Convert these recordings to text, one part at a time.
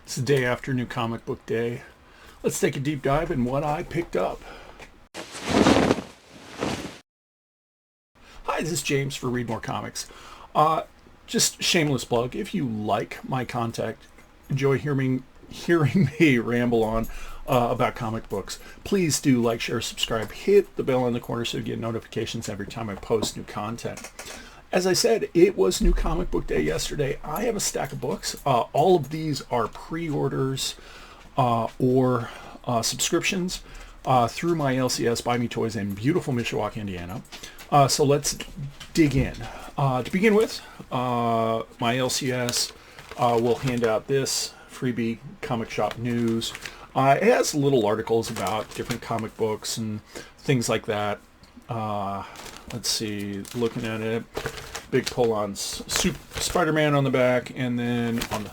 It's the day after New Comic Book Day. Let's take a deep dive in what I picked up. Hi, this is James for Read More Comics. Just shameless plug. If you like my content, enjoy hearing me ramble on about comic books, please do like, share, subscribe, hit the bell in the corner so you get notifications every time I post new content. As I said, it was New Comic Book Day yesterday. I have a stack of books. All of these are pre-orders or subscriptions through my LCS Buy Me Toys in beautiful Mishawaka, Indiana. So let's dig in. To begin with, my LCS will hand out this freebie comic shop news. It has little articles about different comic books and things like that. Let's see, looking at it, big pull-on Spider-Man on the back, and then on the,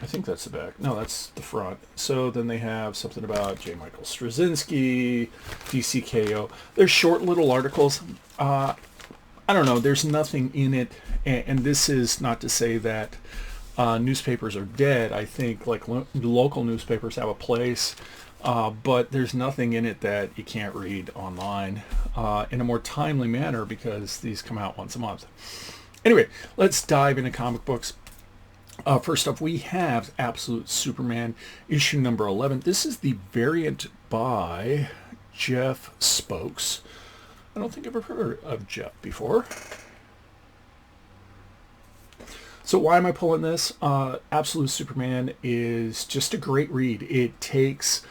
I think that's the back. No, that's the front. So then they have something about J. Michael Straczynski, DCKO. They're short little articles. I don't know. There's nothing in it, and this is not to say that newspapers are dead. I think like local newspapers have a place, but there's nothing in it that you can't read online in a more timely manner because these come out once a month. Anyway, let's dive into comic books. First up, we have Absolute Superman issue number 11. This is the variant by Jeff Spokes. I don't think I've ever heard of Jeff before. So why am I pulling this? Absolute Superman is just a great read. It takes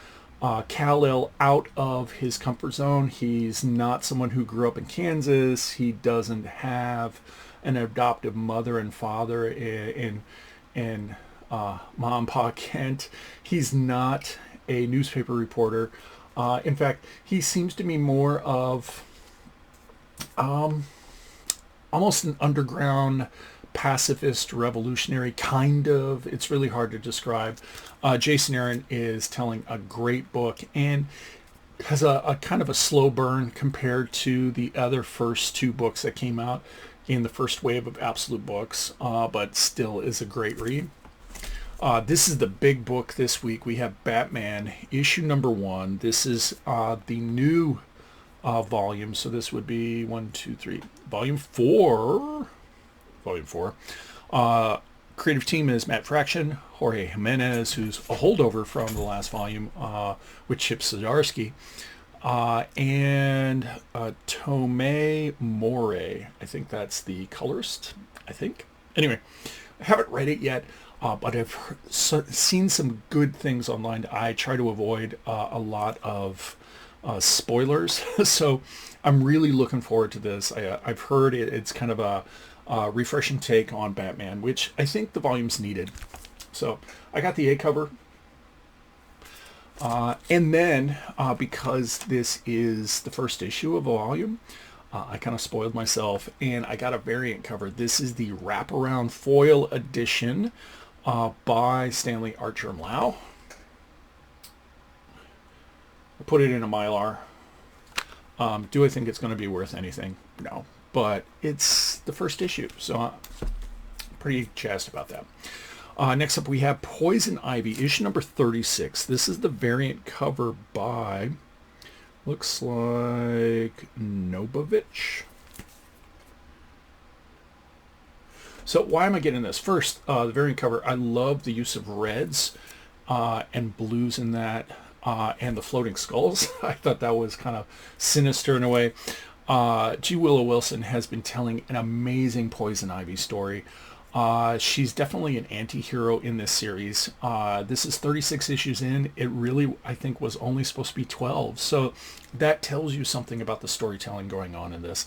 Kal-El out of his comfort zone. He's not someone who grew up in Kansas. He doesn't have an adoptive mother and father in Mom and Pa Kent. He's not a newspaper reporter. In fact, he seems to be more of almost an underground pacifist revolutionary, kind of. It's really hard to describe. Jason Aaron is telling a great book and has a kind of a slow burn compared to the other first two books that came out in the first wave of Absolute books, but still is a great read. This is the big book this week. We have Batman issue number 1. This is the new volume, so this would be volume 4. Creative team is Matt Fraction, Jorge Jimenez, who's a holdover from the last volume with Chip Zdarsky, and Tomei Morey. I think that's the colorist, I think. Anyway, I haven't read it yet, but I've seen some good things online. I try to avoid a lot of spoilers, so I'm really looking forward to this. I've heard it's kind of a refreshing take on Batman, which I think the volume's needed. So I got the A cover. And then, because this is the first issue of a volume, I kind of spoiled myself, and I got a variant cover. This is the wraparound foil edition by Stanley Archer-Lau. I put it in a Mylar. Do I think it's going to be worth anything? No. But it's the first issue, so I'm pretty jazzed about that. Next up, we have Poison Ivy, issue number 36. This is the variant cover by, looks like Nobovich. So why am I getting this? First, the variant cover, I love the use of reds and blues in that, and the floating skulls. I thought that was kind of sinister in a way. G. Willow Wilson has been telling an amazing Poison Ivy story. She's definitely an anti-hero in this series. This is 36 issues in. It really, I think, was only supposed to be 12. So that tells you something about the storytelling going on in this.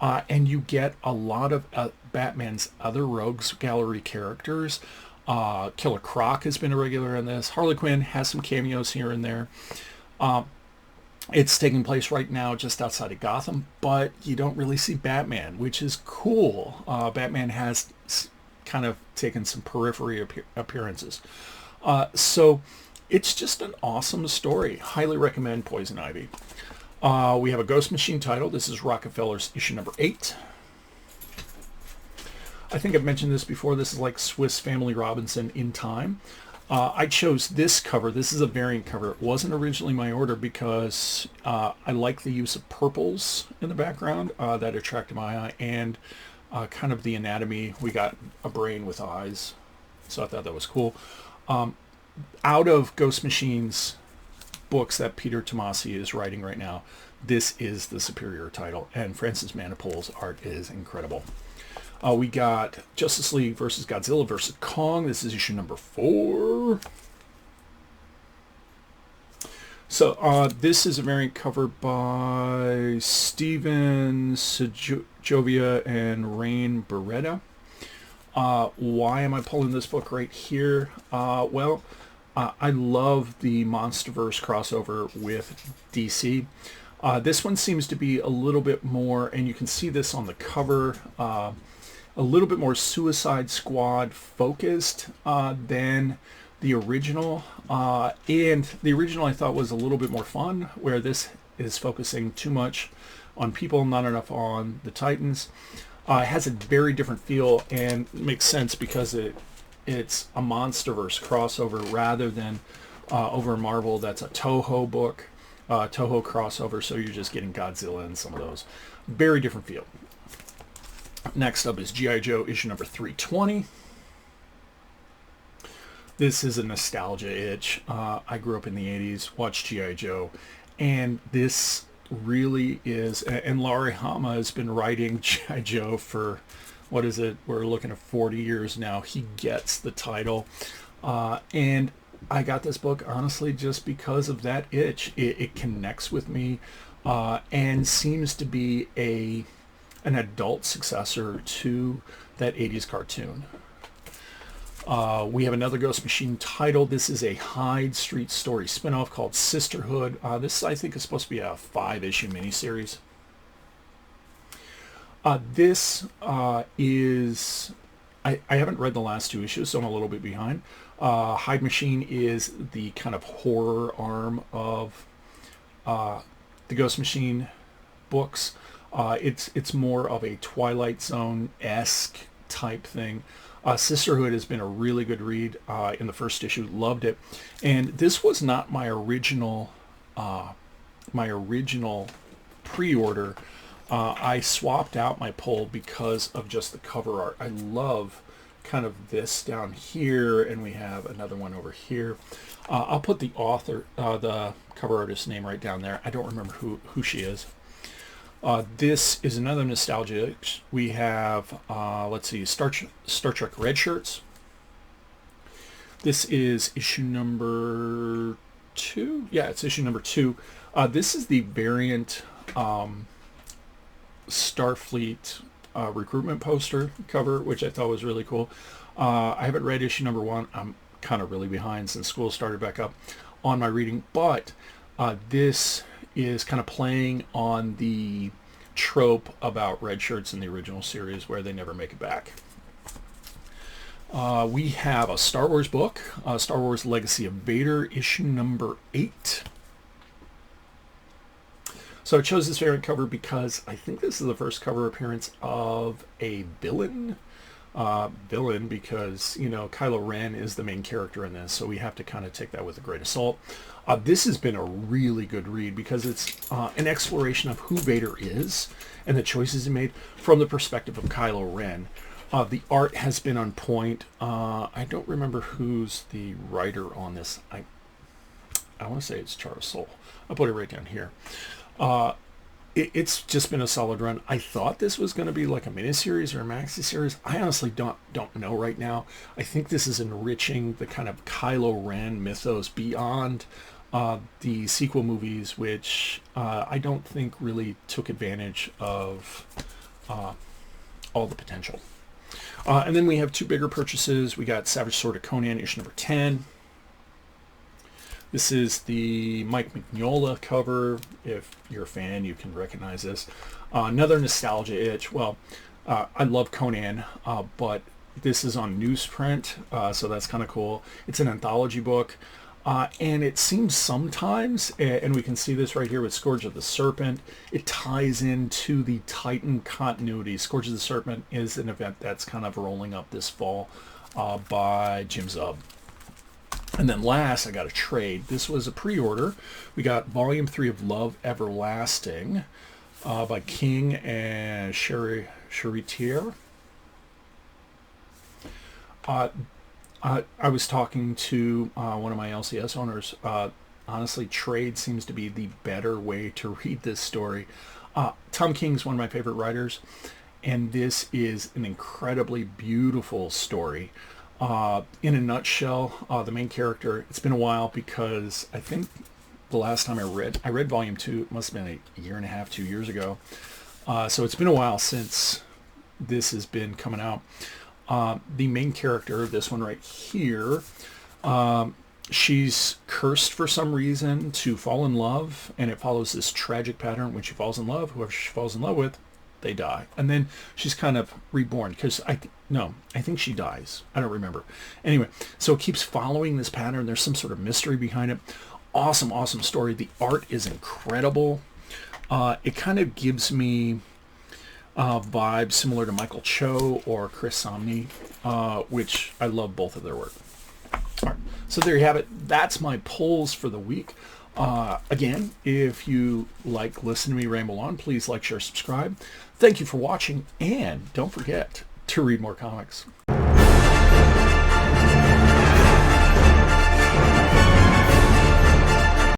And you get a lot of Batman's other Rogues Gallery characters. Killer Croc has been a regular in this. Harley Quinn has some cameos here and there. It's taking place right now just outside of Gotham, but you don't really see Batman, which is cool. Batman has kind of taken some periphery appearances. So it's just an awesome story. Highly recommend Poison Ivy. We have a Ghost Machine title. This is Rocketfellers issue number 8. I think I've mentioned this before. This is like Swiss Family Robinson in time. I chose this cover. This is a variant cover. It wasn't originally my order because I like the use of purples in the background that attracted my eye, and kind of the anatomy. We got a brain with eyes, so I thought that was cool. Out of Ghost Machine's books that Peter Tomasi is writing right now, this is the superior title, and Francis Manapul's art is incredible. We got Justice League versus Godzilla versus Kong. This is issue number 4. So this is a variant cover by Steven Segovia and Rain Beretta. Why am I pulling this book right here? I love the MonsterVerse crossover with DC. This one seems to be a little bit more, and you can see this on the cover, a little bit more Suicide Squad focused than the original. And the original I thought was a little bit more fun, where this is focusing too much on people, not enough on the Titans. It has a very different feel, and makes sense because it's a MonsterVerse crossover rather than over Marvel. That's a Toho book, Toho crossover, so you're just getting Godzilla and some of those. Very different feel. Next up is G.I. Joe issue number 320. This is a nostalgia itch. I grew up in the 80s, watched G.I. Joe, and this really is, and Larry Hama has been writing G.I. Joe for, what is it, we're looking at 40 years now. He gets the title, and I got this book honestly just because of that itch. It connects with me, and seems to be an adult successor to that 80s cartoon. We have another Ghost Machine title. This is a Hyde Street Story spinoff called Sisterhood. This, I think, is supposed to be a 5-issue miniseries. This is... I haven't read the last 2 issues, so I'm a little bit behind. Hyde Machine is the kind of horror arm of the Ghost Machine books. It's more of a Twilight Zone-esque type thing. Sisterhood has been a really good read in the first issue. Loved it. And this was not my original pre-order. I swapped out my pull because of just the cover art. I love kind of this down here, and we have another one over here. I'll put the author, the cover artist's name right down there. I don't remember who she is. This is another nostalgia. We have, let's see, Star Trek Red Shirts. This is issue number 2. Yeah, it's issue number 2. This is the variant Starfleet recruitment poster cover, which I thought was really cool. I haven't read issue number 1. I'm kind of really behind since school started back up on my reading, but this is kind of playing on the trope about red shirts in the original series where they never make it back. We have a Star Wars book, Star Wars Legacy of Vader, issue number 8. So I chose this variant cover because I think this is the first cover appearance of a villain. Because, you know, Kylo Ren is the main character in this, so we have to kind of take that with a grain of salt. This has been a really good read because it's an exploration of who Vader is and the choices he made from the perspective of Kylo Ren. The art has been on point. I don't remember who's the writer on this. I want to say it's Charles Soule. I'll put it right down here. It's just been a solid run. I thought this was going to be like a miniseries or a maxi series. I honestly don't know right now. I think this is enriching the kind of Kylo Ren mythos beyond the sequel movies, which I don't think really took advantage of all the potential. And then we have 2 bigger purchases. We got Savage Sword of Conan, issue number 10. This is the Mike Mignola cover. If you're a fan, you can recognize this. Another nostalgia itch. Well, I love Conan, but this is on newsprint, so that's kind of cool. It's an anthology book, and it seems sometimes, and we can see this right here with Scourge of the Serpent, it ties into the Titan continuity. Scourge of the Serpent is an event that's kind of rolling up this fall by Jim Zub. And then last, I got a trade. This was a pre-order. We got Volume 3 of Love Everlasting by King and Charitier. I was talking to one of my LCS owners. Honestly, trade seems to be the better way to read this story. Tom King's one of my favorite writers, and this is an incredibly beautiful story. In a nutshell, the main character, it's been a while because I think the last time I read Volume 2, it must have been a year and a half, 2 years ago. So it's been a while since this has been coming out. The main character, this one right here, she's cursed for some reason to fall in love, and it follows this tragic pattern. When she falls in love, whoever she falls in love with, they die. And then she's kind of reborn, because I think she dies. I don't remember. Anyway, so it keeps following this pattern. There's some sort of mystery behind it. Awesome story. The art is incredible. It kind of gives me vibes similar to Michael Cho or Chris Samnee, which I love both of their work. All right, so there you have it. That's my polls for the week. Again, if you like listening to me ramble on, please like, share, subscribe. Thank you for watching, and don't forget to read more comics.